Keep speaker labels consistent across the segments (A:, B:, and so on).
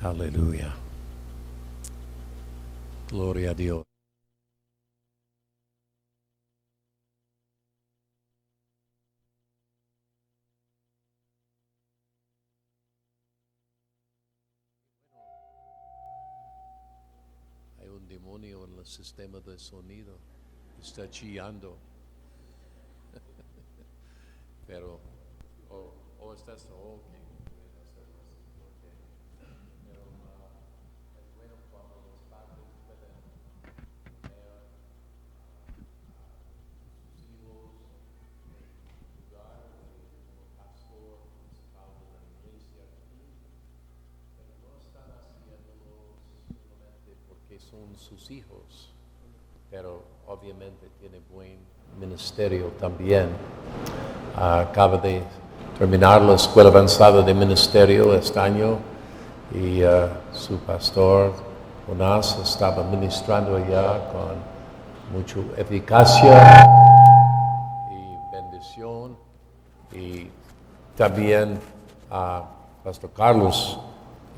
A: Aleluya. Gloria a Dios. Hay un demonio en el sistema de sonido. Está chillando. Pero, estás, ok. Porque son sus hijos, pero obviamente tiene buen ministerio también. Acaba de terminar la escuela avanzada de ministerio este año y su pastor Jonás estaba ministrando allá con mucha eficacia y bendición, y también Pastor Carlos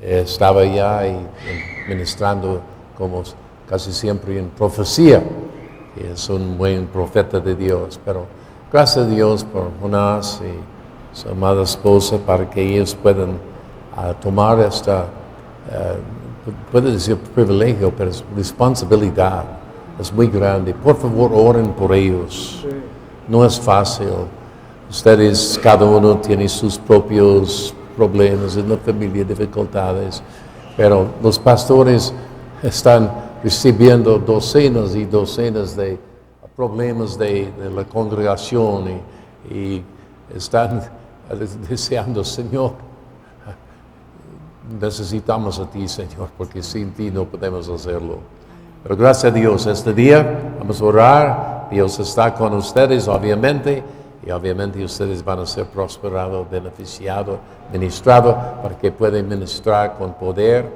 A: estaba allá y ministrando como casi siempre en profecía, y es un buen profeta de Dios. Pero gracias a Dios por Jonás y su amada esposa, para que ellos puedan tomar esta, puedo decir privilegio, pero es responsabilidad, es muy grande. Por favor, oren por ellos. No es fácil. Ustedes, cada uno tiene sus propios problemas en la familia, dificultades, pero los pastores están recibiendo docenas y docenas de problemas de la congregación y están deseando, Señor, necesitamos a ti, Señor, porque sin ti no podemos hacerlo. Pero gracias a Dios, este día vamos a orar. Dios está con ustedes, obviamente, y obviamente ustedes van a ser prosperados, beneficiados, ministrados, para que puedan ministrar con poder,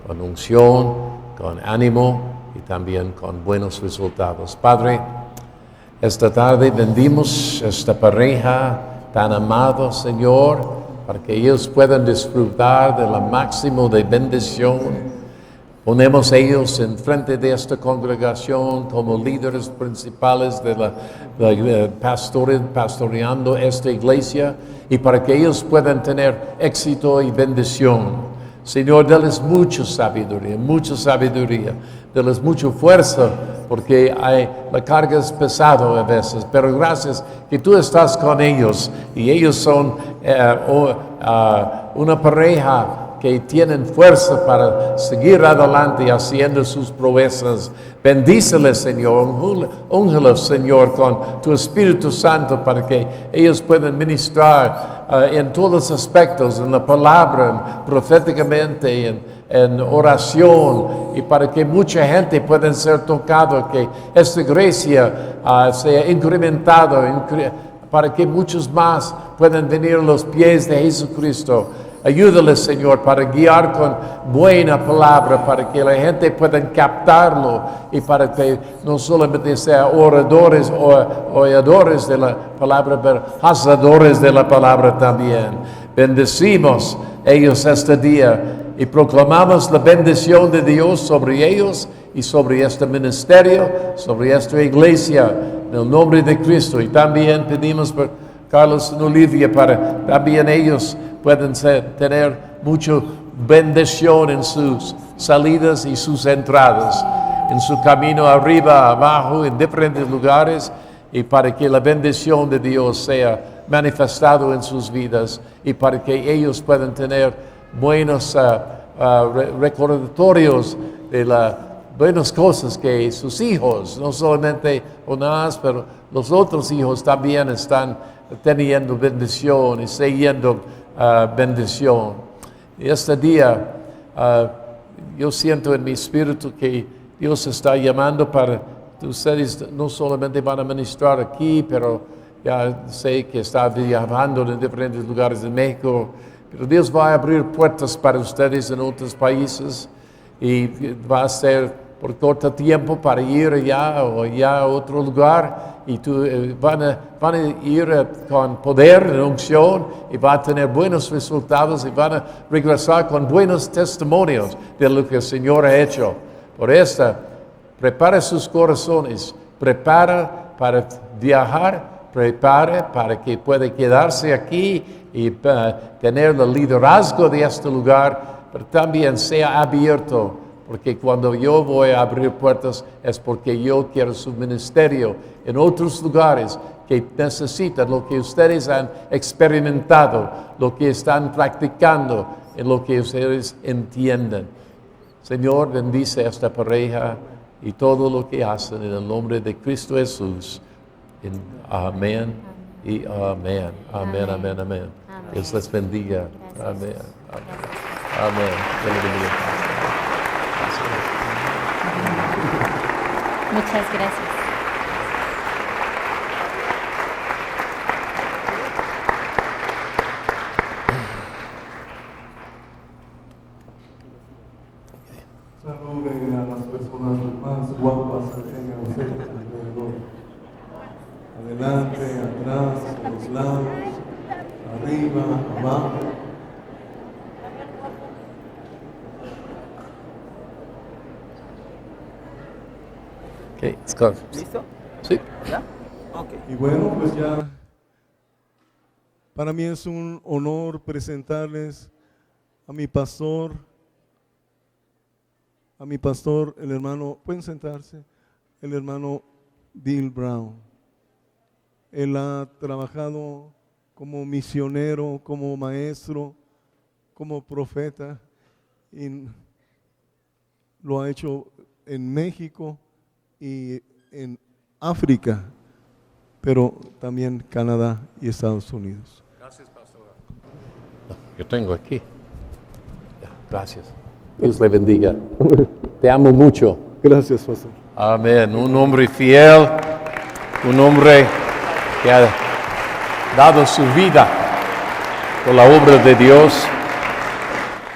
A: con unción, con ánimo y también con buenos resultados. Padre, esta tarde bendimos esta pareja tan amada, Señor, para que ellos puedan disfrutar de la máxima de bendición. Ponemos ellos en frente de esta congregación como líderes principales de la pastoreando esta iglesia, y para que ellos puedan tener éxito y bendición. Señor, dales mucha sabiduría, dales mucha fuerza, porque la carga es pesada a veces, pero gracias que tú estás con ellos, y ellos son una pareja que tienen fuerza para seguir adelante haciendo sus proezas. Bendíceles, Señor, úngeles, Señor, con tu Espíritu Santo, para que ellos puedan ministrar en todos los aspectos, en la palabra, proféticamente, en oración, y para que mucha gente pueda ser tocada, que esta iglesia sea incrementada, para que muchos más puedan venir a los pies de Jesucristo. Ayúdales, Señor, para guiar con buena palabra, para que la gente pueda captarlo, y para que no solamente sean oradores o oidores de la palabra, pero hacedores de la palabra también. Bendecimos ellos este día y proclamamos la bendición de Dios sobre ellos y sobre este ministerio, sobre esta iglesia, en el nombre de Cristo. Y también pedimos por Carlos y Olivia, para también ellos pueden tener mucha bendición en sus salidas y sus entradas, en su camino arriba, abajo, en diferentes lugares, y para que la bendición de Dios sea manifestado en sus vidas, y para que ellos puedan tener buenos recordatorios de las buenas cosas que sus hijos, no solamente Jonás, pero los otros hijos también están teniendo bendición y siguiendo bendición. Y este día yo siento en mi espíritu que Dios está llamando para ustedes. No solamente van a ministrar aquí, pero ya sé que está viajando en diferentes lugares de México, pero Dios va a abrir puertas para ustedes en otros países, y va a ser por corto tiempo para ir allá o allá a otro lugar y van a ir con poder de unción y van a tener buenos resultados y van a regresar con buenos testimonios de lo que el Señor ha hecho. Por eso, prepara sus corazones, prepara para viajar, prepare para que pueda quedarse aquí y tener el liderazgo de este lugar, pero también sea abierto, porque cuando yo voy a abrir puertas es porque yo quiero su ministerio en otros lugares que necesitan lo que ustedes han experimentado, lo que están practicando, en lo que ustedes entienden. Señor, bendice a esta pareja y todo lo que hacen en el nombre de Cristo Jesús. Amén y amén. Amén, amén, amén. Dios les bendiga. Amén. Amén.
B: Muchas gracias.
C: Saluden a las personas más guapas que tengan ustedes alrededor. Adelante, atrás, a los lados, arriba, abajo.
A: Okay, it's good.
D: ¿Listo?
A: Sí.
D: ¿Ya? Ok.
C: Y bueno, pues ya, para mí es un honor presentarles a mi pastor, el hermano, pueden sentarse, el hermano Bill Brown. Él ha trabajado como misionero, como maestro, como profeta, y lo ha hecho en México y en África, pero también Canadá y Estados Unidos.
A: Gracias, pastor. Yo tengo aquí. Gracias. Dios le bendiga. Te amo mucho.
C: Gracias, pastor.
A: Amén. Un hombre fiel, un hombre que ha dado su vida por la obra de Dios.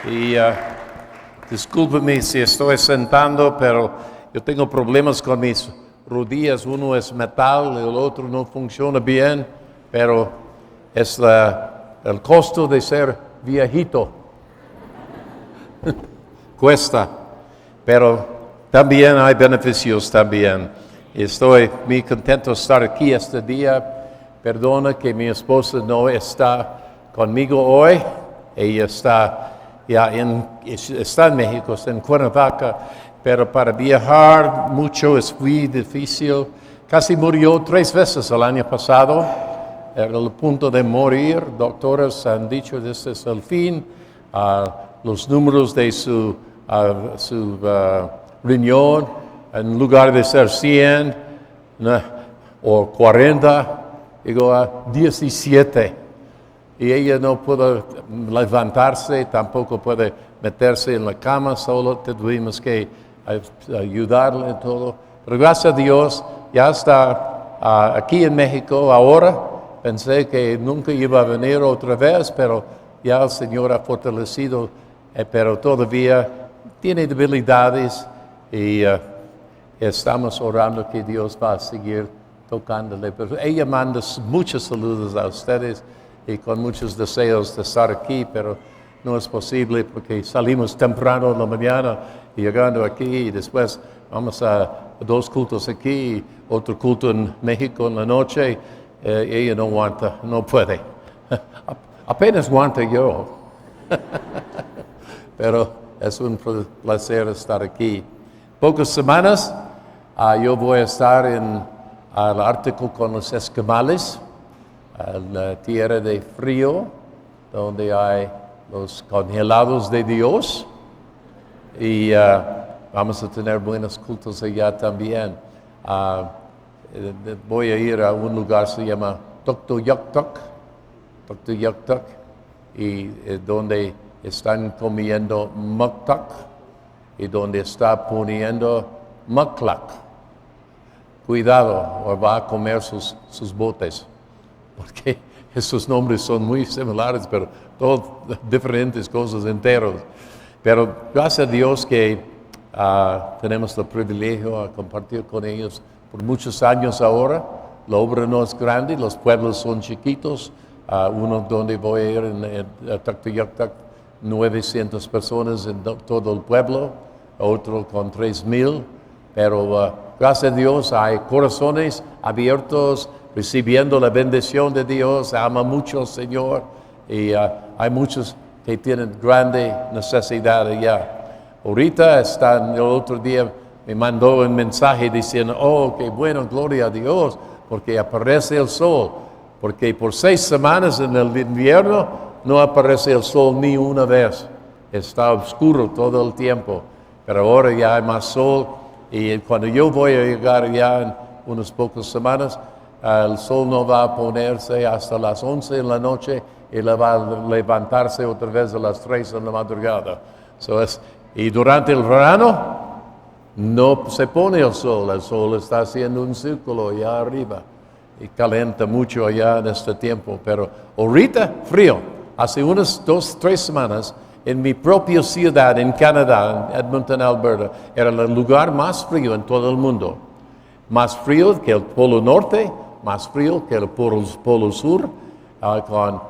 A: Y discúlpeme si estoy sentando, pero yo tengo problemas con mis rodillas. Uno es metal, el otro no funciona bien, pero es el costo de ser viejito. Cuesta, pero también hay beneficios también. Estoy muy contento de estar aquí este día. Perdona que mi esposa no está conmigo hoy. Ella está en México, está en Cuernavaca, pero para viajar mucho es muy difícil. Casi murió 3 veces el año pasado. Era el punto de morir. Doctores han dicho que este es el fin. Los números de su riñón, en lugar de ser 100 o 40, llegó a 17. Y ella no puede levantarse, tampoco puede meterse en la cama, solo tuvimos que ayudarle en todo. Pero gracias a Dios, ya está aquí en México ahora. Pensé que nunca iba a venir otra vez, pero ya el Señor ha fortalecido, pero todavía tiene debilidades y estamos orando que Dios va a seguir tocándole. Pero ella manda muchos saludos a ustedes y con muchos deseos de estar aquí, pero no es posible porque salimos temprano en la mañana y llegando aquí y después vamos a 2 cultos aquí, otro culto en México en la noche. Ella no aguanta, no puede. Apenas aguanta yo. Pero es un placer estar aquí. Pocas semanas yo voy a estar en el Ártico con los esquimales, en la tierra de frío, donde hay los congelados de Dios. Y vamos a tener buenos cultos allá también. Voy a ir a un lugar que se llama Tuktoyaktuk, y donde están comiendo muktak y donde está poniendo muklak. Cuidado, o va a comer sus botes, porque esos nombres son muy similares, pero todos diferentes cosas enteros. Pero gracias a Dios que Tenemos el privilegio de compartir con ellos por muchos años ahora. La obra no es grande, los pueblos son chiquitos. Uno donde voy a ir en Tactoyactac, 900 personas en todo el pueblo, otro con 3,000. Pero gracias a Dios hay corazones abiertos, recibiendo la bendición de Dios. Ama mucho al Señor y hay muchos que tienen grande necesidad allá. Ahorita el otro día me mandó un mensaje diciendo, oh, qué bueno, gloria a Dios, porque aparece el sol. Porque por 6 semanas en el invierno no aparece el sol ni una vez. Está oscuro todo el tiempo. Pero ahora ya hay más sol. Y cuando yo voy a llegar ya en unas pocas semanas, el sol no va a ponerse hasta las 11 de la noche y le va a levantarse otra vez a las 3 de la madrugada. Y durante el verano no se pone el sol está haciendo un círculo allá arriba y calienta mucho allá en este tiempo. Pero ahorita frío. Hace unas 2-3 semanas en mi propia ciudad en Canadá, en Edmonton, Alberta, era el lugar más frío en todo el mundo. Más frío que el Polo Norte, más frío que el Polo Sur, con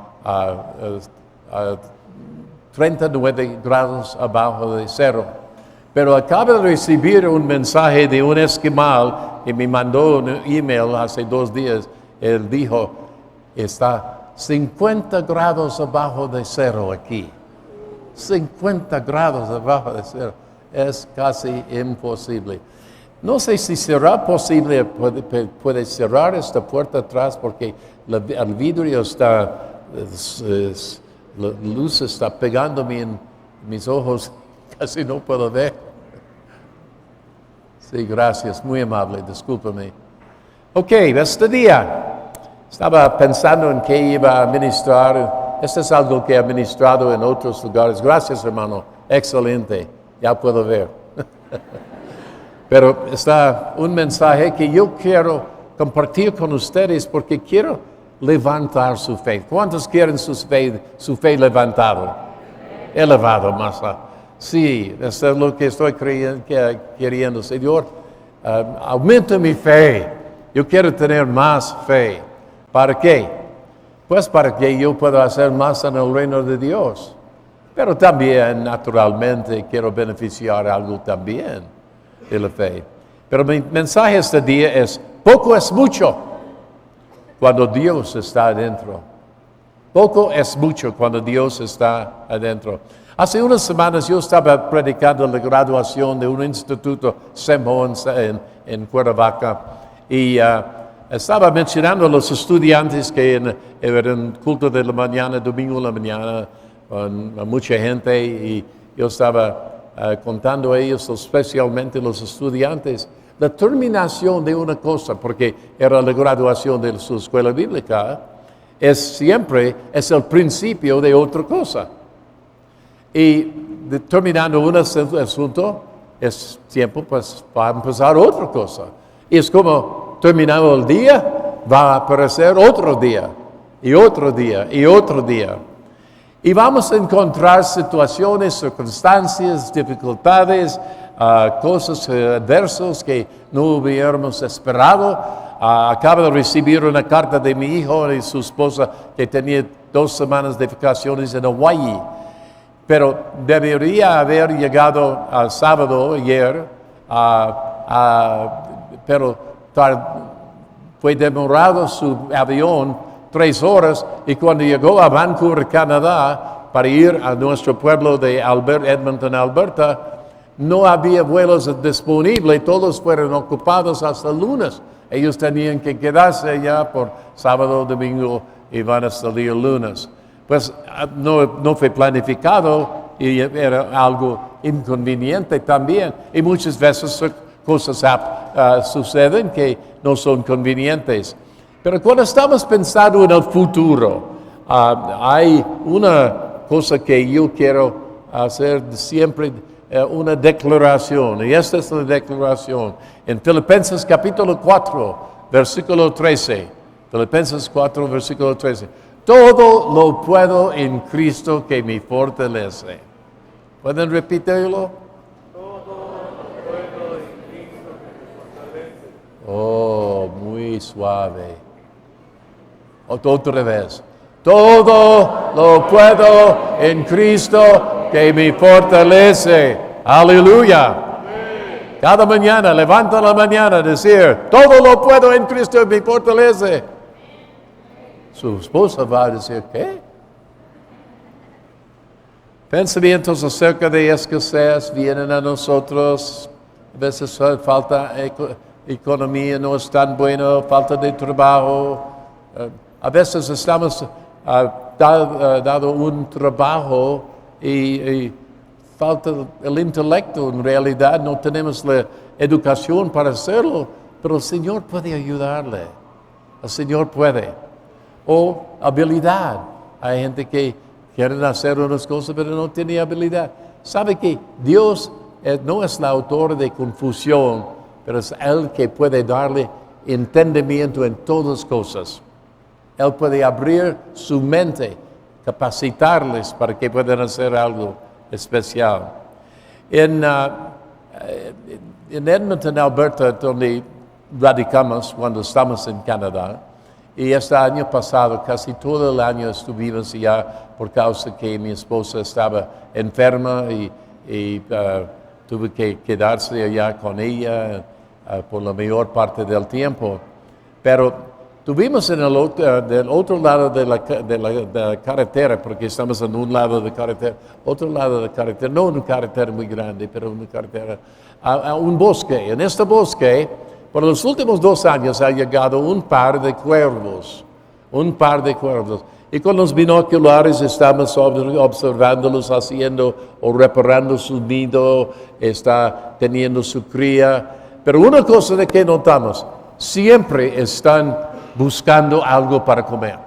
A: 39 grados abajo de cero. Pero acabo de recibir un mensaje de un esquimal que me mandó un email hace 2 días. Él dijo, está 50 grados abajo de cero aquí. 50 grados abajo de cero. Es casi imposible. No sé si será posible, puede cerrar esta puerta atrás porque el vidrio está, la luz está pegándome en mis ojos, casi no puedo ver. Sí, gracias, muy amable, discúlpame. Ok, este día estaba pensando en qué iba a ministrar. Esto es algo que he ministrado en otros lugares. Gracias, hermano, excelente, ya puedo ver. Pero está un mensaje que yo quiero compartir con ustedes porque quiero levantar su fe. ¿Cuántos quieren su fe levantado? Elevado más. Sí, eso es lo que estoy queriendo. Señor, aumenta mi fe. Yo quiero tener más fe. ¿Para qué? Pues para que yo pueda hacer más en el reino de Dios. Pero también, naturalmente, quiero beneficiar algo también de la fe. Pero mi mensaje este día es, poco es mucho cuando Dios está adentro. Poco es mucho cuando Dios está adentro. Hace unas semanas yo estaba predicando la graduación de un instituto SEMO en Cuernavaca y estaba mencionando a los estudiantes que eran culto de la mañana, domingo en la mañana, con mucha gente y yo estaba contando a ellos, especialmente los estudiantes, la terminación de una cosa, porque era la graduación de su escuela bíblica, siempre es el principio de otra cosa. Y terminando un asunto, es tiempo pues, para empezar otra cosa. Y es como terminado el día, va a aparecer otro día, y otro día, y otro día. Y vamos a encontrar situaciones, circunstancias, dificultades, cosas adversas que no hubiéramos esperado. Acabo de recibir una carta de mi hijo y su esposa que tenía 2 semanas de vacaciones en Hawaii. Pero debería haber llegado al sábado ayer, pero fue demorado su avión 3 horas y cuando llegó a Vancouver, Canadá, para ir a nuestro pueblo de Edmonton, Alberta, no había vuelos disponibles, todos fueron ocupados hasta el lunes. Ellos tenían que quedarse allá por sábado, domingo y van a salir el lunes. Pues no fue planificado y era algo inconveniente también. Y muchas veces cosas suceden que no son convenientes. Pero cuando estamos pensando en el futuro, hay una cosa que yo quiero hacer siempre, una declaración. Y esta es la declaración. En Filipenses capítulo 4, versículo 13. Filipenses 4, versículo 13. Todo lo puedo en Cristo que me fortalece. ¿Pueden repetirlo? Todo qué suave. Otra vez. Todo lo puedo en Cristo que me fortalece. Aleluya. Cada mañana, levanta la mañana, decir, todo lo puedo en Cristo que me fortalece. Su esposa va a decir, ¿qué? Pensamientos acerca de escasez vienen a nosotros. A veces falta economía, no es tan buena, falta de trabajo. A veces estamos dado un trabajo y falta el intelecto. En realidad no tenemos la educación para hacerlo, pero el Señor puede ayudarle. El Señor puede. O habilidad. Hay gente que quiere hacer unas cosas, pero no tiene habilidad. Sabe que Dios no es el autor de confusión, pero es Él que puede darle entendimiento en todas las cosas. Él puede abrir su mente, capacitarles para que puedan hacer algo especial. En Edmonton, Alberta, donde radicamos cuando estamos en Canadá, y este año pasado, casi todo el año estuvimos allá por causa que mi esposa estaba enferma y tuve que quedarse allá con ella por la mayor parte del tiempo. Pero estuvimos en del otro lado de la carretera, porque estamos en un lado de carretera, otro lado de carretera, no una carretera muy grande, pero una carretera, a un bosque. En este bosque, por los últimos 2 años ha llegado un par de cuervos. Y con los binoculares estamos observándolos haciendo o reparando su nido, está teniendo su cría. Pero una cosa de que notamos, siempre están buscando algo para comer.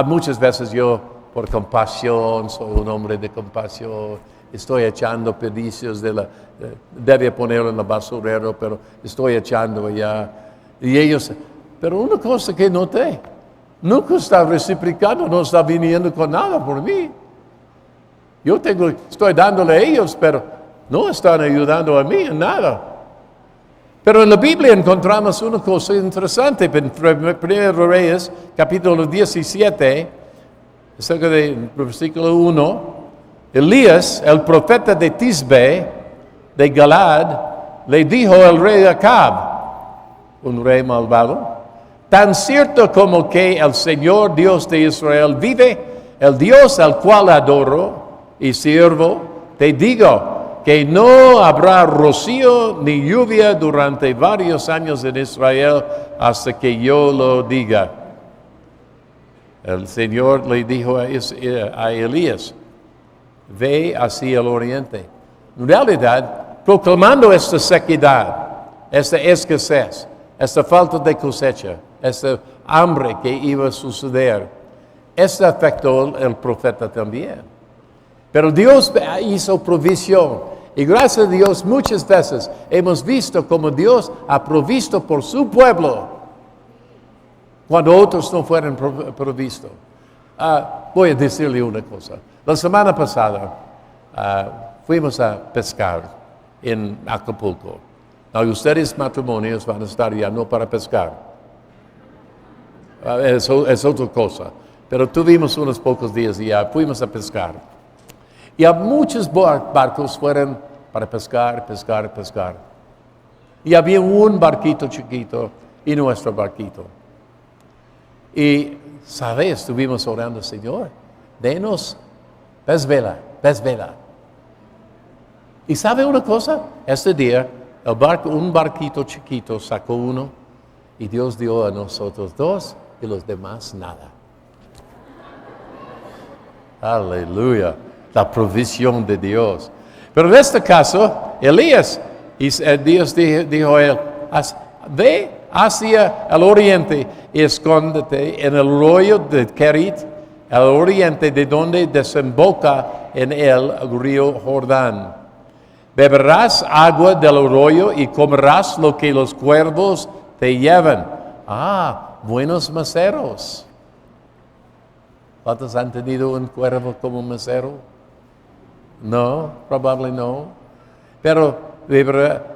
A: Muchas veces yo, por compasión, soy un hombre de compasión, estoy echando pedicios debe ponerlo en el basurero, pero estoy echando allá. Y ellos, pero una cosa que noté, nunca está reciprocando, no está viniendo con nada por mí. Estoy dándole a ellos, pero no están ayudando a mí en nada. Pero en la Biblia encontramos una cosa interesante. En 1 Reyes, capítulo 17, cerca del versículo 1, Elías, el profeta de Tisbe, de Galad, le dijo al rey Acab, un rey malvado, tan cierto como que el Señor Dios de Israel vive, el Dios al cual adoro y sirvo, te digo que no habrá rocío ni lluvia durante varios años en Israel hasta que yo lo diga. El Señor le dijo a Elías, ve hacia el oriente. En realidad, proclamando esta sequedad, esta escasez, esta falta de cosecha, esta hambre que iba a suceder, esto afectó al profeta también. Pero Dios hizo provisión. Y gracias a Dios muchas veces hemos visto como Dios ha provisto por su pueblo cuando otros no fueron provistos. Voy a decirle una cosa. La semana pasada fuimos a pescar en Acapulco. Ustedes matrimonios van a estar ya no para pescar. Es otra cosa. Pero tuvimos unos pocos días y ya fuimos a pescar. Y a muchos barcos fueron para pescar. Y había un barquito chiquito y nuestro barquito. Y, ¿sabes? Estuvimos orando, Señor, denos pez vela. Y ¿sabe una cosa? Este día, un barquito chiquito sacó uno y Dios dio a nosotros 2 y los demás nada. Aleluya, la provisión de Dios. Pero en este caso, Elías, Dios dijo a él, ve hacia el oriente y escóndete en el arroyo de Kerit, al oriente de donde desemboca en el río Jordán. Beberás agua del arroyo y comerás lo que los cuervos te llevan. Buenos meseros. ¿Cuántos han tenido un cuervo como mesero? No, probablemente no. Pero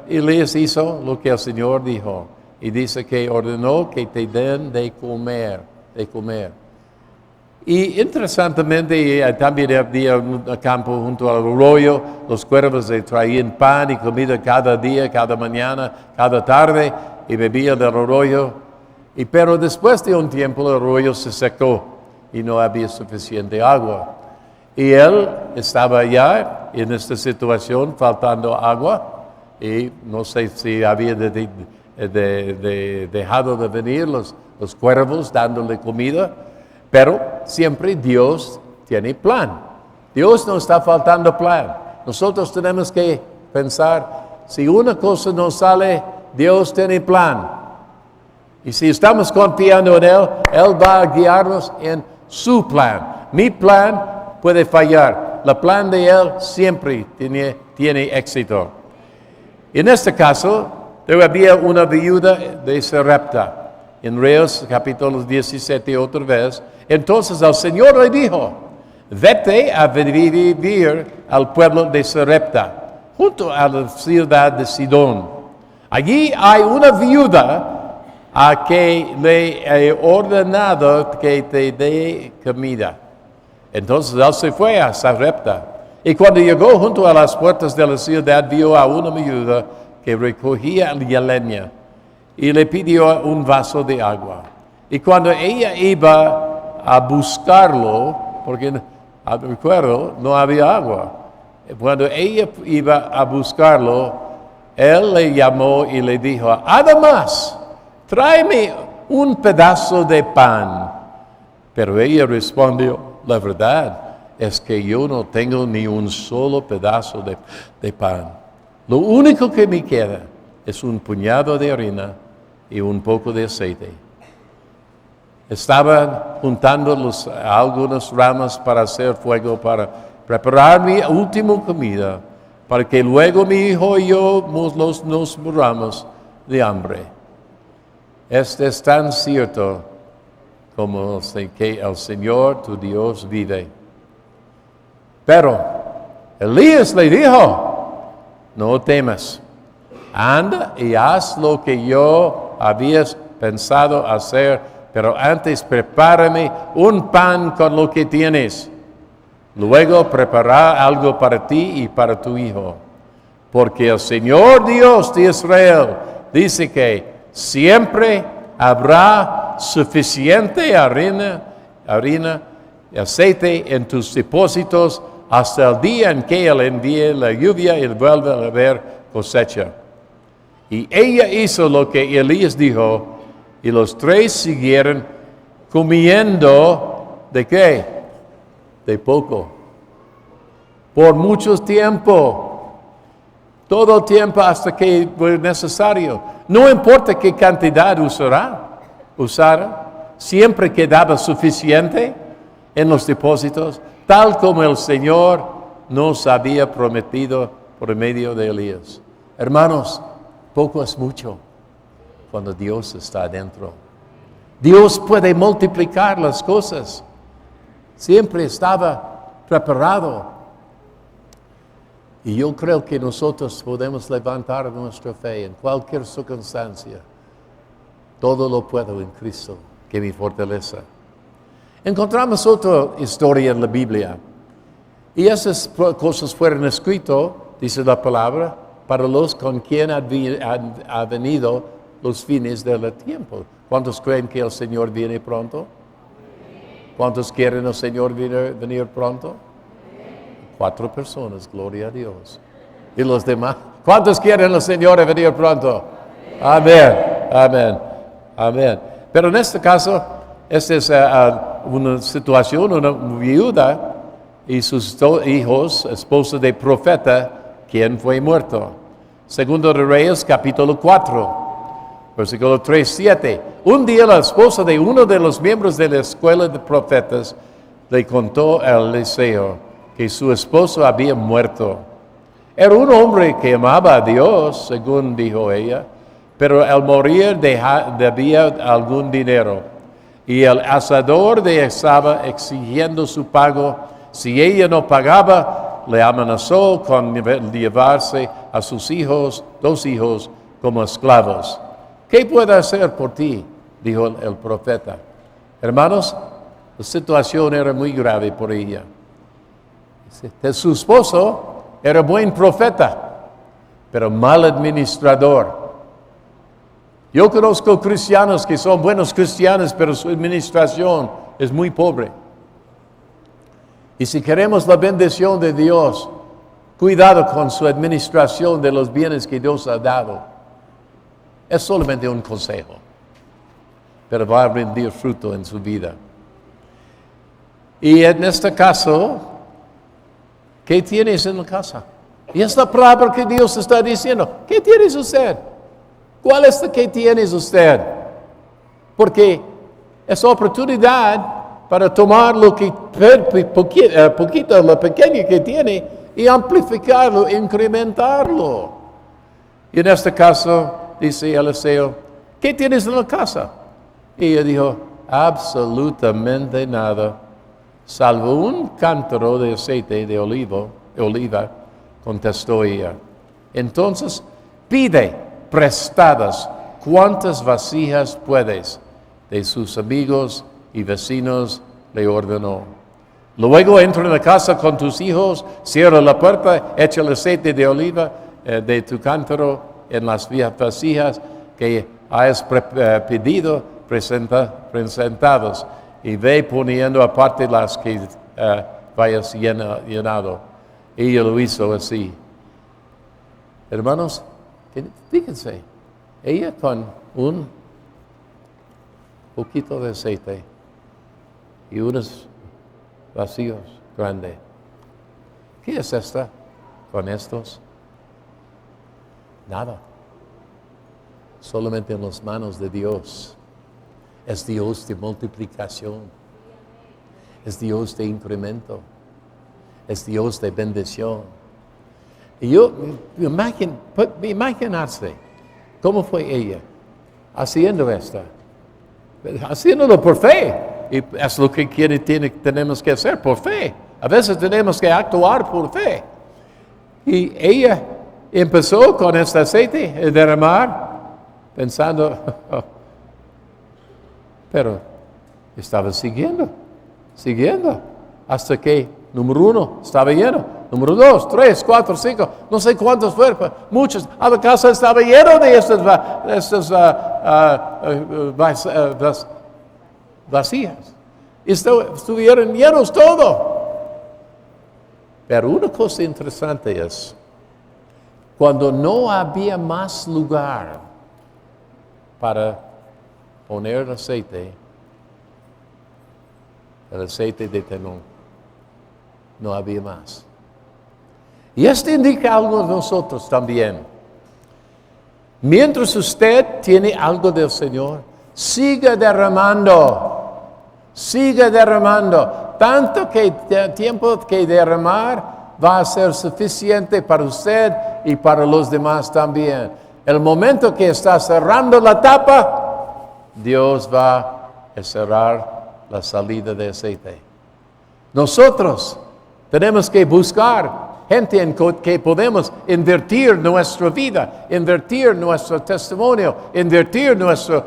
A: Elías hizo lo que el Señor dijo. y dice que ordenó que te den de comer, de comer. Y interesantemente, también había un campo junto al arroyo, los cuervos le traían pan y comida cada día, cada mañana, cada tarde, y bebían del arroyo. Pero después de un tiempo el arroyo se secó y no había suficiente agua. Y él estaba allá en esta situación, faltando agua, y no sé si había dejado de venir los cuervos dándole comida. Pero siempre Dios tiene plan. Dios no está faltando plan. Nosotros tenemos que pensar, si una cosa no sale, Dios tiene plan. Y si estamos confiando en Él va a guiarnos en su plan. Mi plan puede fallar. El plan de Él siempre tiene éxito. En este caso, había una viuda de Sarepta. En Reos capítulo 17 otra vez. Entonces el Señor le dijo, vete a vivir al pueblo de Sarepta, junto a la ciudad de Sidón. Allí hay una viuda a que le he ordenado que te dé comida. Entonces él se fue a Sarepta. Y cuando llegó junto a las puertas de la ciudad, vio a una viuda que recogía leña y le pidió un vaso de agua. Y cuando ella iba a buscarlo, porque recuerdo, no había agua. Cuando ella iba a buscarlo, él le llamó y le dijo, además, tráeme un pedazo de pan. Pero ella respondió, la verdad es que yo no tengo ni un solo pedazo de pan. Lo único que me queda es un puñado de harina y un poco de aceite. Estaban juntando algunas ramas para hacer fuego, para preparar mi última comida, para que luego mi hijo y yo nos muramos de hambre. Esto es tan cierto como que el Señor tu Dios vive. Pero Elías le dijo, no temas, anda y haz lo que yo habías pensado hacer, pero antes prepárame un pan con lo que tienes. Luego prepara algo para ti y para tu hijo. Porque el Señor Dios de Israel dice que siempre habrá suficiente harina y aceite en tus depósitos hasta el día en que Él envíe la lluvia y vuelva a haber cosecha. Y ella hizo lo que Elías dijo, y los tres siguieron comiendo, ¿de qué? De poco. Por mucho tiempo. Todo el tiempo hasta que fue necesario. No importa qué cantidad usara, siempre quedaba suficiente en los depósitos, tal como el Señor nos había prometido por medio de Elías. Hermanos, poco es mucho cuando Dios está dentro. Dios puede multiplicar las cosas. Siempre estaba preparado. Y yo creo que nosotros podemos levantar nuestra fe en cualquier circunstancia. Todo lo puedo en Cristo, que me fortaleza. Encontramos otra historia en la Biblia. Y esas cosas fueron escritas, dice la palabra, para los con quien ha venido los fines del tiempo. ¿Cuántos creen que el Señor viene pronto? ¿Cuántos quieren el Señor venir pronto? 4 personas, gloria a Dios. ¿Y los demás? ¿Cuántos quieren el Señor venir pronto? Amén, amén, amén. Pero en este caso, esta es una situación, una viuda y sus 2 hijos, esposa de profeta, quien fue muerto. Segundo de Reyes, capítulo 4. Versículo 3-7. Un día la esposa de uno de los miembros de la escuela de profetas le contó a Eliseo que su esposo había muerto. Era un hombre que amaba a Dios, según dijo ella, pero al morir debía algún dinero. Y el asador estaba exigiendo su pago. Si ella no pagaba, le amenazó con llevarse a sus hijos, 2 hijos, como esclavos. ¿qué puedo hacer por ti? Dijo el profeta. Hermanos, la situación era muy grave por ella. Su esposo era buen profeta, pero mal administrador. Yo conozco cristianos que son buenos cristianos, pero su administración es muy pobre. Y si queremos la bendición de Dios, cuidado con su administración de los bienes que Dios ha dado. Es solamente un consejo, pero va a rendir fruto en su vida. Y en este caso, ¿qué tienes en la casa? Y es la palabra que Dios está diciendo. ¿Qué tienes usted? ¿Cuál es la que tienes usted? Porque es oportunidad para tomar lo que poquito, lo pequeño que tiene y amplificarlo, incrementarlo. Y en este caso, dice Eliseo, ¿qué tienes en la casa? Y ella dijo, absolutamente nada, salvo un cántaro de aceite de oliva, contestó ella. Entonces, pide prestadas cuantas vasijas puedes de sus amigos y vecinos, le ordenó. Luego entra en la casa con tus hijos, cierra la puerta, echa el aceite de oliva de tu cántaro en las vasijas que hayas pedido presentados, y ve poniendo aparte las que vayas llenado. Ella lo hizo así. Hermanos, fíjense, ella con un poquito de aceite y unos vacíos grandes. ¿Qué es esta con estos? Nada. Solamente en las manos de Dios. Es Dios de multiplicación. Es Dios de incremento. Es Dios de bendición. Y yo imaginarse cómo fue ella haciendo esta. Haciéndolo por fe. Y es lo que tenemos que hacer, por fe. A veces tenemos que actuar por fe. Y ella empezó con este aceite de derramar, pensando, pero estaba siguiendo, hasta que, número 1, estaba lleno. Número 2, 3, 4, 5, no sé cuántos fueron, muchos. A la casa estaba lleno de estas vacías. Estuvieron llenos todo. Pero una cosa interesante es, cuando no había más lugar para poner aceite, el aceite detonó. No había más. Y esto indica algo de nosotros también. Mientras usted tiene algo del Señor, siga derramando. Siga derramando. Tanto que el tiempo que derramar va a ser suficiente para usted y para los demás también. El momento que está cerrando la tapa, Dios va a cerrar la salida de aceite. Nosotros tenemos que buscar gente en que podemos invertir nuestra vida, invertir nuestro testimonio, invertir nuestra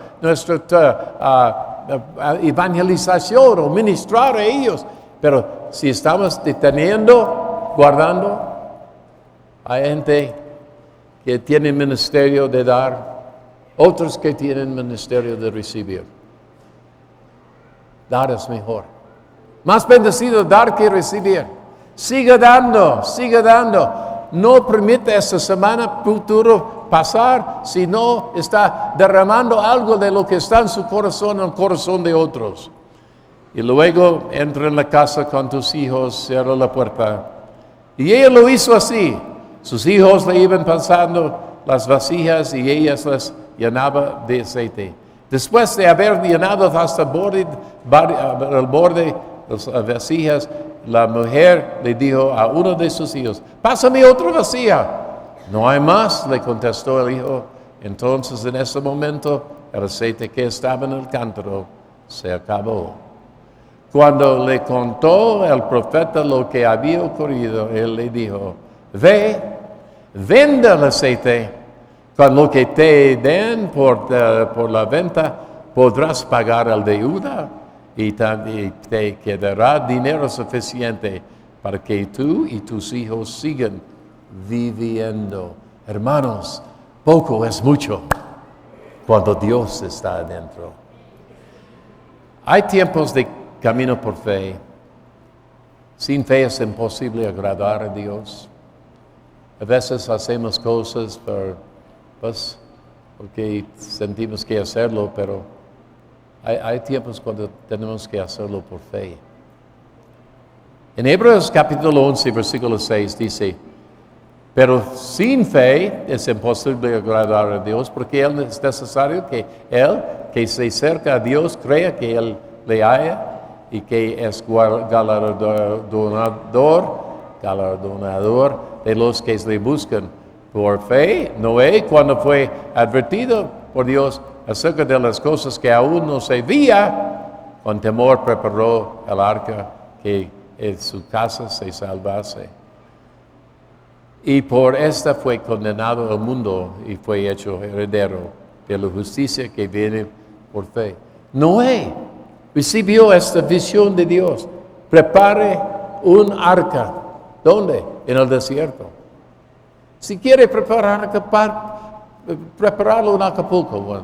A: evangelización o ministrar a ellos. Pero si estamos deteniendo, guardando, hay gente que tiene ministerio de dar, otros que tienen ministerio de recibir. Dar es mejor. Más bendecido dar que recibir. Siga dando, siga dando. No permite esta semana futuro pasar si no está derramando algo de lo que está en su corazón, en el corazón de otros. Y luego entra en la casa con tus hijos, cierra la puerta. Y ella lo hizo así. Sus hijos le iban pasando las vasijas y ella las llenaba de aceite. Después de haber llenado hasta el borde las vasijas, la mujer le dijo a uno de sus hijos, pásame otra vasija. No hay más, le contestó el hijo. Entonces en ese momento el aceite que estaba en el cántaro se acabó. Cuando le contó el profeta lo que había ocurrido, él le dijo, ve, vende el aceite, Con lo que te den por la venta, podrás pagar la deuda y te quedará dinero suficiente para que tú y tus hijos sigan viviendo. Hermanos, poco es mucho cuando Dios está adentro. Hay tiempos de camino por fe. Sin fe es imposible agradar a Dios. A veces hacemos cosas porque sentimos que hacerlo, pero hay tiempos cuando tenemos que hacerlo por fe. En Hebreos capítulo 11, versículo 6 dice, pero sin fe es imposible agradar a Dios, porque es necesario que él que se acerca a Dios crea que Él le haya y que es galardonador de los que le buscan. Por fe, Noé, cuando fue advertido por Dios acerca de las cosas que aún no se veía, con temor preparó el arca que en su casa se salvase. Y por esta fue condenado el mundo y fue hecho heredero de la justicia que viene por fe. Noé recibió esta visión de Dios. Prepare un arca. ¿Dónde? En el desierto. Si quiere preparar arca, prepararlo en Acapulco. Bueno,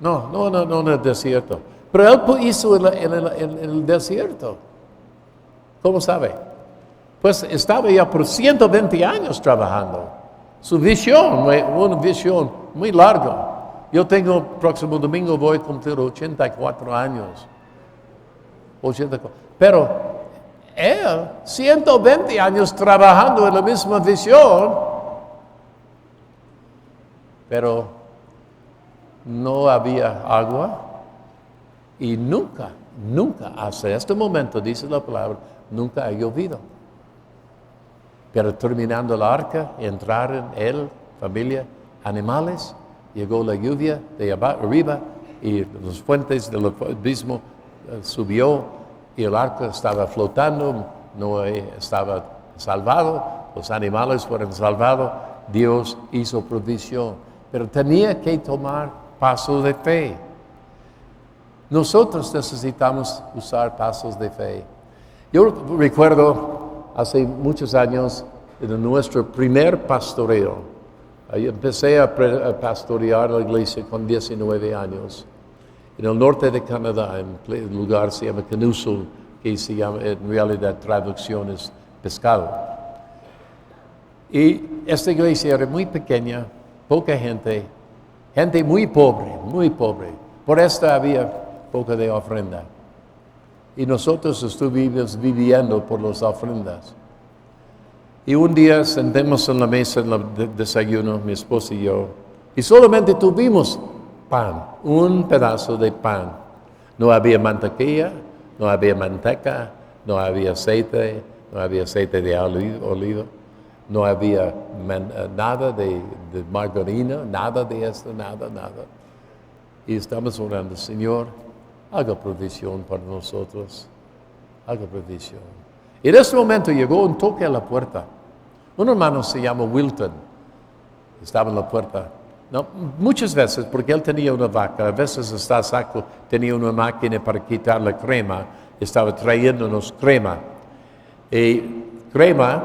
A: no en el desierto. Pero él hizo en el desierto. ¿Cómo sabe? Pues estaba ya por 120 años trabajando. Su visión, una visión muy larga. Yo tengo, próximo domingo voy a cumplir 84 años. 84. Pero él, 120 años trabajando en la misma visión, pero no había agua y nunca, hasta este momento, dice la palabra, nunca ha llovido. Pero terminando la arca, entraron él, familia, animales, llegó la lluvia de arriba y las fuentes del abismo subió y el arca estaba flotando, Noé estaba salvado, los animales fueron salvados, Dios hizo provisión, pero tenía que tomar pasos de fe. Nosotros necesitamos usar pasos de fe. Yo recuerdo hace muchos años en nuestro primer pastoreo. Ahí empecé a pastorear la iglesia con 19 años. En el norte de Canadá, en un lugar se llama Canuso, que se llama, en realidad traducción es pescado. Y esta iglesia era muy pequeña, poca gente muy pobre, muy pobre. Por esto había poca de ofrenda. Y nosotros estuvimos viviendo por las ofrendas. Y un día sentamos en la mesa en el desayuno, mi esposa y yo, y solamente tuvimos pan, un pedazo de pan. No había mantequilla, no había manteca, no había aceite de oliva, no había nada de margarina, nada de esto, nada. Y estamos orando, Señor, haga provisión para nosotros, haga provisión. Y en ese momento llegó un toque a la puerta. Un hermano se llama Wilton, estaba en la puerta. No, muchas veces, porque él tenía una vaca, a veces hasta saco tenía una máquina para quitar la crema, estaba trayéndonos crema. Y crema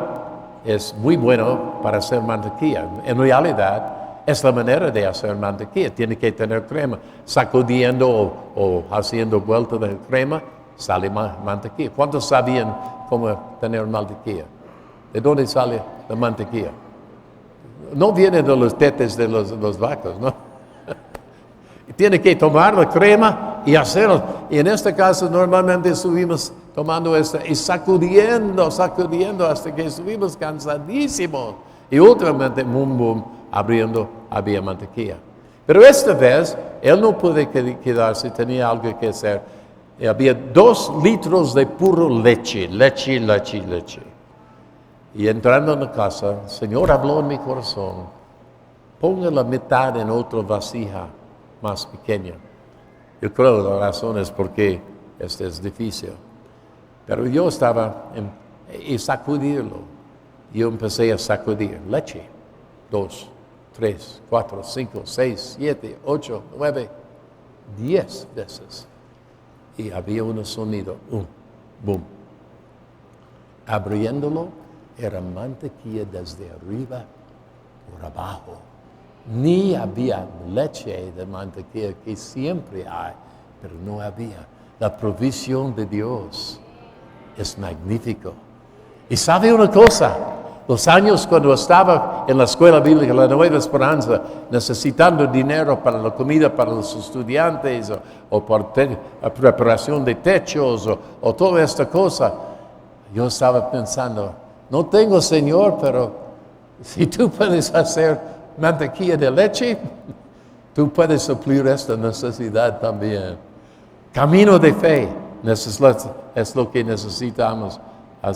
A: es muy bueno para hacer mantequilla. En realidad, es la manera de hacer mantequilla, tiene que tener crema. Sacudiendo o haciendo vuelta de crema, sale mantequilla. ¿Cuántos sabían cómo tener mantequilla? ¿De dónde sale la mantequilla? No viene de los tetes de los vacas, ¿no? Tiene que tomar la crema y hacerlo. Y en este caso normalmente estuvimos tomando esta y sacudiendo hasta que estuvimos cansadísimos. Y últimamente, abriendo, había mantequilla. Pero esta vez, él no pudo quedarse, tenía algo que hacer. Y había 2 litros de puro leche. Y entrando en la casa, el Señor habló en mi corazón, ponga la mitad en otra vasija más pequeña. Yo creo que la razón es porque este es difícil. Pero yo estaba y sacudirlo. Yo empecé a sacudir leche, 2, 3, 4, 5, 6, 7, 8, 9, 10 veces. Y había un sonido, boom. Abriéndolo, era mantequilla desde arriba por abajo. Ni había leche de mantequilla, que siempre hay, pero no había. La provisión de Dios es magnífico. Y sabe una cosa, los años cuando estaba en la escuela bíblica, la Nueva Esperanza, necesitando dinero para la comida para los estudiantes o para la preparación de techos o toda esta cosa, yo estaba pensando, no tengo Señor, pero si tú puedes hacer mantequilla de leche, tú puedes suplir esta necesidad también. Camino de fe es lo que necesitamos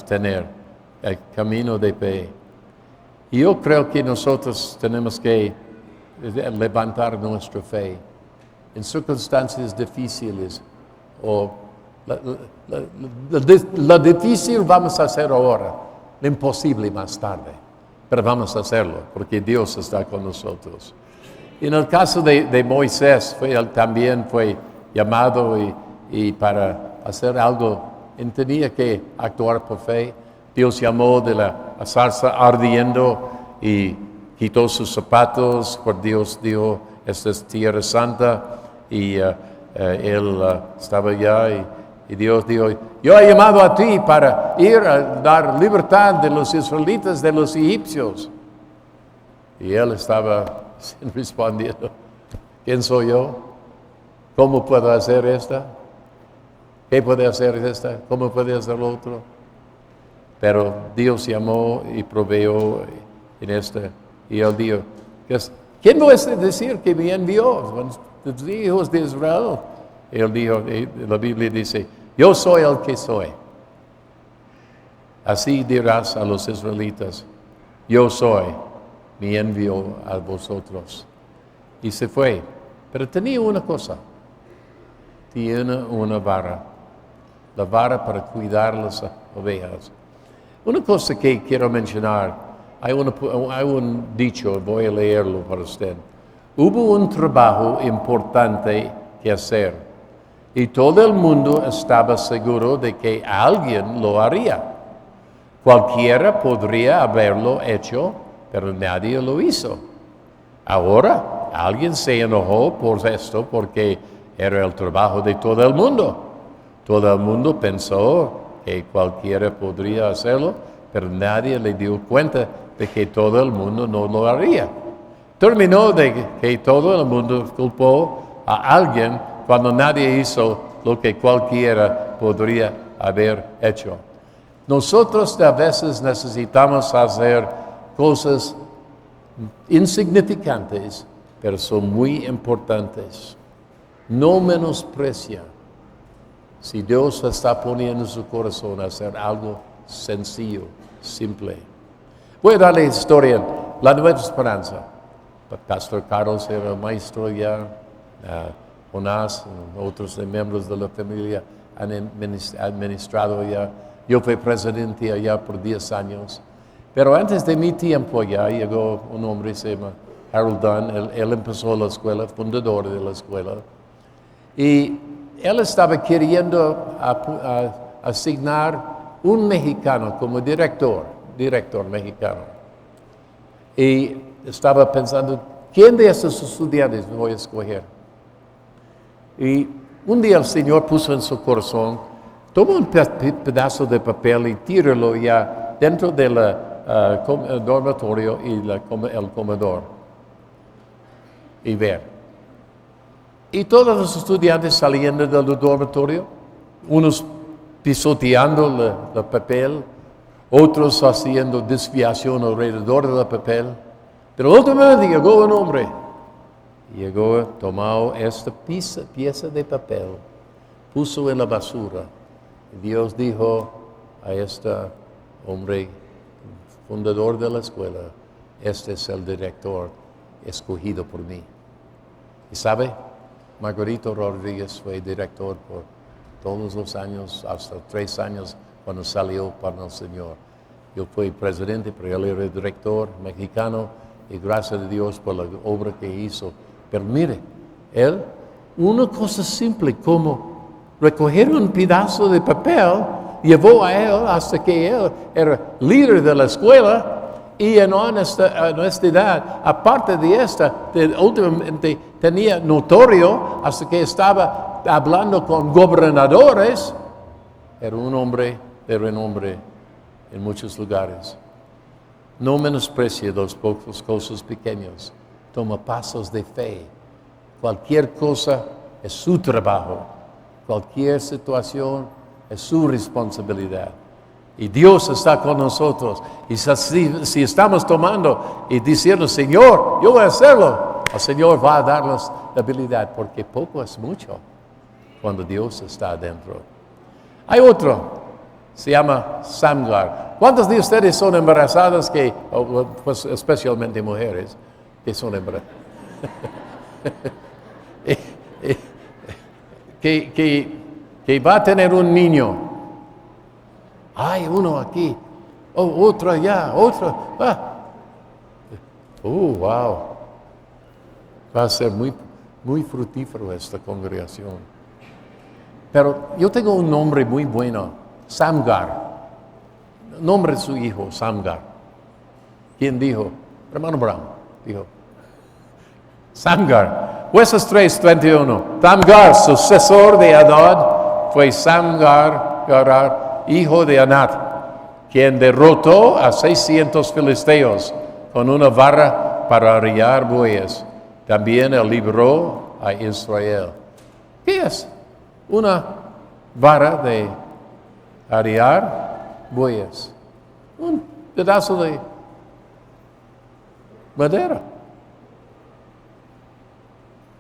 A: tener, el camino de fe. Y yo creo que nosotros tenemos que levantar nuestra fe en circunstancias difíciles. O lo difícil vamos a hacer ahora, lo imposible más tarde. Pero vamos a hacerlo, porque Dios está con nosotros. En el caso de Moisés, él también fue llamado y para hacer algo, él tenía que actuar por fe. Dios llamó de la zarza ardiendo y quitó sus zapatos, por Dios dijo, esta es tierra santa, y él estaba allá y Dios dijo, yo he llamado a ti para ir a dar libertad de los israelitas, de los egipcios. Y él estaba respondiendo, ¿quién soy yo? ¿Cómo puedo hacer esta? ¿Qué puede hacer esta? ¿Cómo puede hacer lo otro? Pero Dios llamó y proveó en este. Y él dijo, ¿quién va a decir que me envió? Los hijos de Israel. Él dijo, la Biblia dice, yo soy el que soy. Así dirás a los israelitas, yo soy, me envió a vosotros. Y se fue. Pero tenía una cosa, tiene una vara, la vara para cuidar las ovejas. Una cosa que quiero mencionar, hay un dicho, voy a leerlo para usted. Hubo un trabajo importante que hacer y todo el mundo estaba seguro de que alguien lo haría. Cualquiera podría haberlo hecho, pero nadie lo hizo. Ahora, alguien se enojó por esto porque era el trabajo de todo el mundo. Todo el mundo pensó que cualquiera podría hacerlo, pero nadie le dio cuenta de que todo el mundo no lo haría. Terminó de que todo el mundo culpó a alguien cuando nadie hizo lo que cualquiera podría haber hecho. Nosotros a veces necesitamos hacer cosas insignificantes, pero son muy importantes. No menosprecia si Dios está poniendo en su corazón a hacer algo sencillo, simple. Voy a darle historia, la Nueva Esperanza. Pastor Carlos era maestro ya, Jonás, otros miembros de la familia han administrado ya. Yo fui presidente allá por 10 años. Pero antes de mi tiempo allá llegó un hombre, se llama Harold Dunn. Él empezó la escuela, fundador de la escuela. Y él estaba queriendo asignar un mexicano como director mexicano. Y estaba pensando, ¿quién de estos estudiantes voy a escoger? Y un día el Señor puso en su corazón, toma un pedazo de papel y tíralo ya dentro del dormitorio y el comedor. Y ver. Y todos los estudiantes saliendo del dormitorio, unos pisoteando el papel, otros haciendo desviación alrededor del papel. Pero últimamente llegó un hombre. Llegó, tomó esta pieza de papel, puso en la basura. Y Dios dijo a este hombre, fundador de la escuela, este es el director escogido por mí. ¿Y sabe? Margarito Rodríguez fue director por todos los años, hasta 3 años cuando salió para el Señor. Yo fui presidente, pero él era director mexicano, y gracias a Dios por la obra que hizo. Pero mire, él, una cosa simple como recoger un pedazo de papel, llevó a él hasta que él era líder de la escuela y en honestidad, aparte de esta, últimamente tenía notorio hasta que estaba hablando con gobernadores, era un hombre de renombre en muchos lugares. No menosprecie los pocos cosas pequeños, toma pasos de fe. Cualquier cosa es su trabajo, cualquier situación es su responsabilidad. Y Dios está con nosotros. Y si estamos tomando y diciendo, Señor, yo voy a hacerlo, el Señor va a darnos la habilidad, porque poco es mucho cuando Dios está adentro. Hay otro, se llama Samgar. ¿Cuántos de ustedes son embarazadas pues especialmente mujeres, que son embarazadas? que va a tener un niño. Hay uno aquí, otro allá, otro. Wow. Va a ser muy, muy fructífero esta congregación. Pero yo tengo un nombre muy bueno, Samgar. Nombre de su hijo, Samgar. ¿Quién dijo? Hermano Brown dijo. Samgar. Jueces 3:31. Samgar, sucesor de Adad, fue Samgar, hijo de Anat, quien derrotó a 600 filisteos con una vara para arriar bueyes. También él libró a Israel. ¿Qué es? Una vara de arriar bueyes. Un pedazo de madera.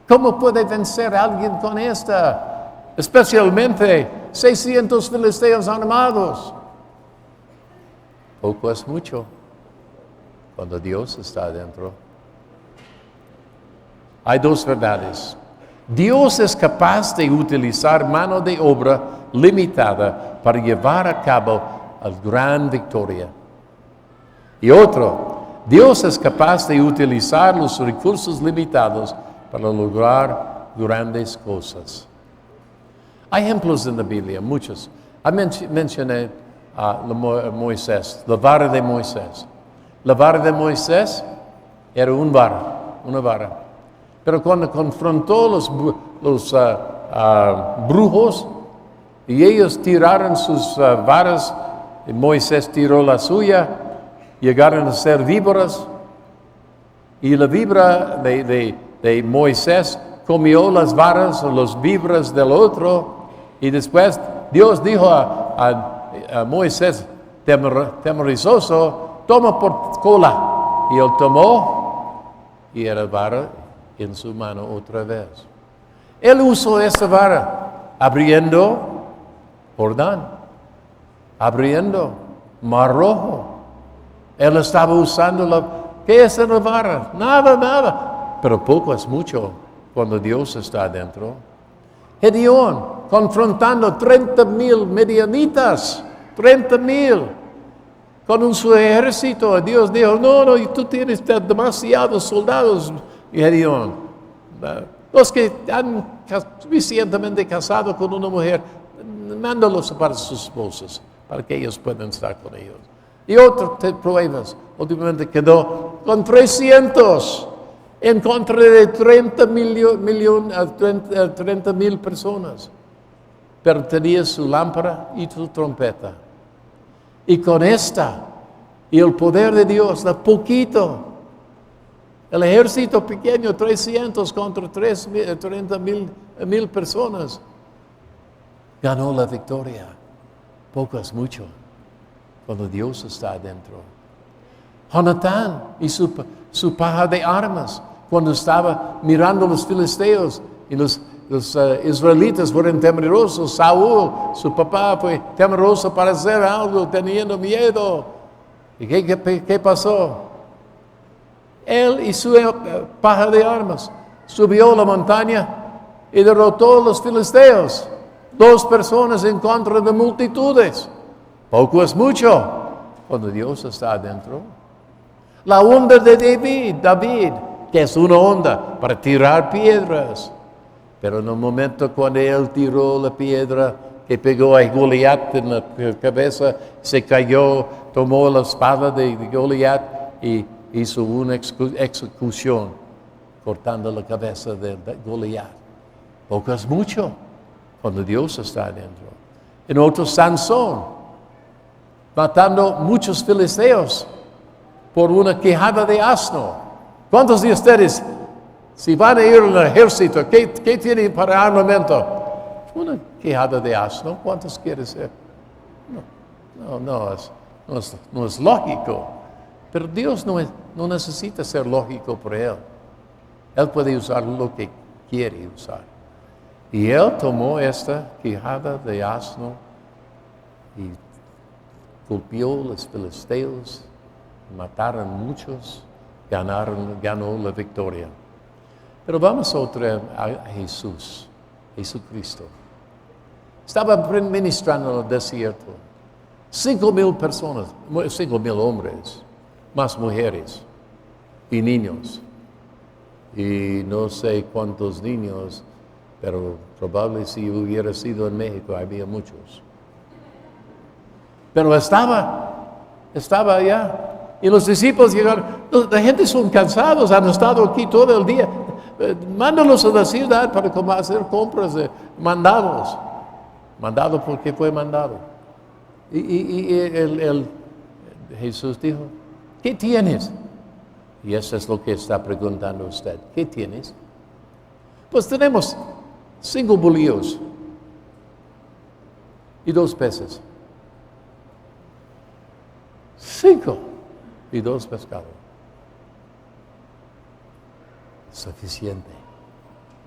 A: ¿Cómo puede vencer a alguien con esta? Especialmente 600 filisteos armados. Poco es mucho cuando Dios está adentro. Hay dos verdades. Dios es capaz de utilizar mano de obra limitada para llevar a cabo la gran victoria. Y otro, Dios es capaz de utilizar los recursos limitados para lograr grandes cosas. Hay ejemplos en la Biblia, muchos. Mencioné a Moisés, la vara de Moisés. La vara de Moisés era una vara. Pero cuando confrontó los brujos y ellos tiraron sus varas, y Moisés tiró la suya, llegaron a ser víboras, y la víbora de Moisés comió las varas o las víboras del otro, y después Dios dijo a Moisés, temorizoso, toma por cola. Y él tomó y era vara en su mano otra vez. Él usó esa vara abriendo Jordán, abriendo Mar Rojo. Él estaba usando ¿qué es la vara? Nada. Pero poco es mucho cuando Dios está adentro. Gedeón confrontando 30,000 medianitas, 30,000 con su ejército. Dios dijo, no, tú tienes demasiados soldados, Gedeón. Los que han suficientemente casado con una mujer, mándalos para sus esposas, para que ellos puedan estar con ellos. Y otras pruebas, últimamente quedó con 300 en contra de 30,000 personas. Pero tenía su lámpara y su trompeta. Y con esta, y el poder de Dios, poquito, el ejército pequeño, 300 contra 30,000 personas, ganó la victoria. Poco es mucho cuando Dios está adentro. Jonatán y su paja de armas, cuando estaba mirando los filisteos y los israelitas fueron temerosos. Saúl, su papá, fue temeroso para hacer algo, teniendo miedo. ¿Y qué pasó? Él y su paja de armas subió la montaña y derrotó a los filisteos. 2 personas en contra de multitudes. Poco es mucho cuando Dios está adentro. La onda de David, que es una onda para tirar piedras. Pero en el momento cuando él tiró la piedra que pegó a Goliat en la cabeza, se cayó, tomó la espada de Goliat y hizo una ejecución cortando la cabeza de Goliat. Poco es mucho cuando Dios está adentro. En otro, Sansón, matando muchos filisteos por una quijada de asno. ¿Cuántos de ustedes, si van a ir al ejército, qué tienen para armamento? Una quijada de asno. ¿Cuántos quieren ser? No es lógico. Pero Dios no necesita ser lógico por Él. Él puede usar lo que quiere usar. Y Él tomó esta quijada de asno y golpeó a los filisteos, mataron muchos, ganó la victoria. Pero vamos a Jesús, Jesucristo. Estaba ministrando en el desierto. 5,000 personas, 5,000 hombres, más mujeres y niños. Y no sé cuántos niños, pero probablemente si hubiera sido en México había muchos. Pero estaba allá. Y los discípulos llegaron. La gente son cansados, han estado aquí todo el día. Mándalos a la ciudad para hacer compras de mandados. Mandado porque fue mandado. Y Jesús dijo, ¿qué tienes? Y eso es lo que está preguntando usted. ¿Qué tienes? Pues tenemos 5 bolillos y 2 peces. 5 y 2 pescados. Suficiente.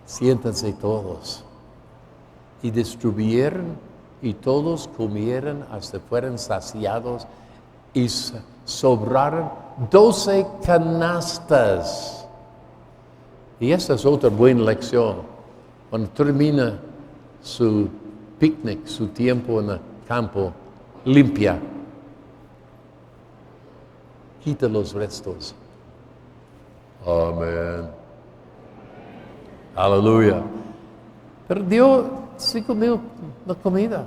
A: Siéntense todos. Y distribuyeron y todos comieron hasta fueron saciados y sobraron 12 canastas. Y esta es otra buena lección. Cuando termina su picnic, su tiempo en el campo, limpia. Quita los restos. Amén. Aleluya. Pero dio 5,000 la comida.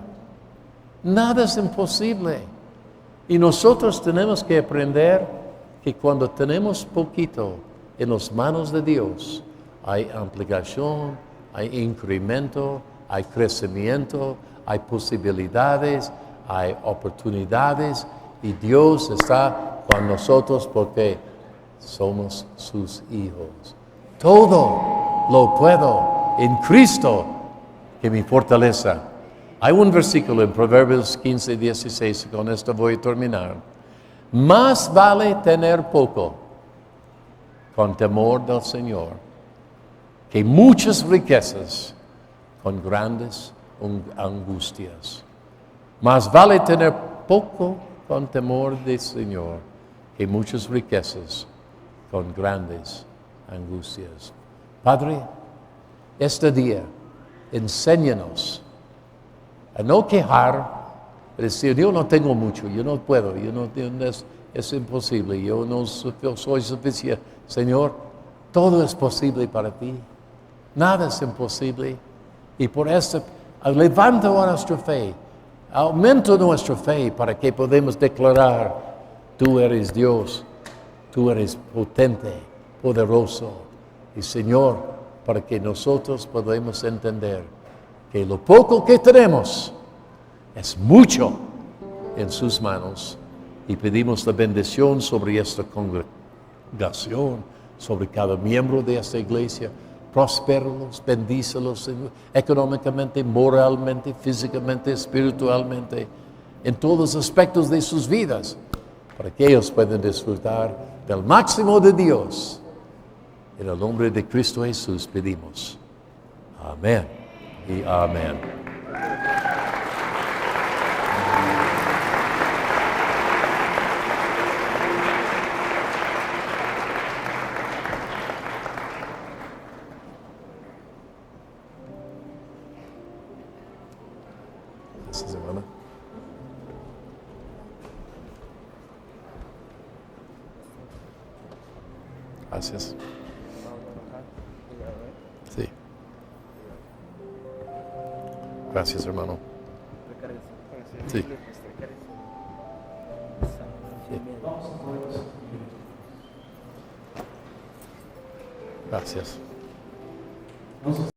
A: Nada es imposible. Y nosotros tenemos que aprender que cuando tenemos poquito en las manos de Dios, hay ampliación, hay incremento, hay crecimiento, hay posibilidades, hay oportunidades. Y Dios está con nosotros porque somos sus hijos. Todo lo puedo en Cristo que me fortaleza. Hay un versículo en Proverbios 15:16, con esto voy a terminar. Más vale tener poco con temor del Señor que muchas riquezas con grandes angustias. Más vale tener poco con temor del Señor que muchas riquezas con grandes angustias. Padre, este día, enséñanos a no quejar, a decir, yo no tengo mucho, yo no puedo, es imposible, yo no soy suficiente. Señor, todo es posible para ti, nada es imposible. Y por eso, levanta nuestra fe, aumenta nuestra fe para que podamos declarar, tú eres Dios, tú eres potente, poderoso. Y Señor, para que nosotros podamos entender que lo poco que tenemos es mucho en sus manos. Y pedimos la bendición sobre esta congregación, sobre cada miembro de esta iglesia. Prospéralos, bendícelos económicamente, moralmente, físicamente, espiritualmente, en todos los aspectos de sus vidas, para que ellos puedan disfrutar del máximo de Dios. En el nombre de Cristo Jesús pedimos. Amén y amén. Gracias, hermana. Gracias. Sí. Gracias, hermano. Sí. Gracias.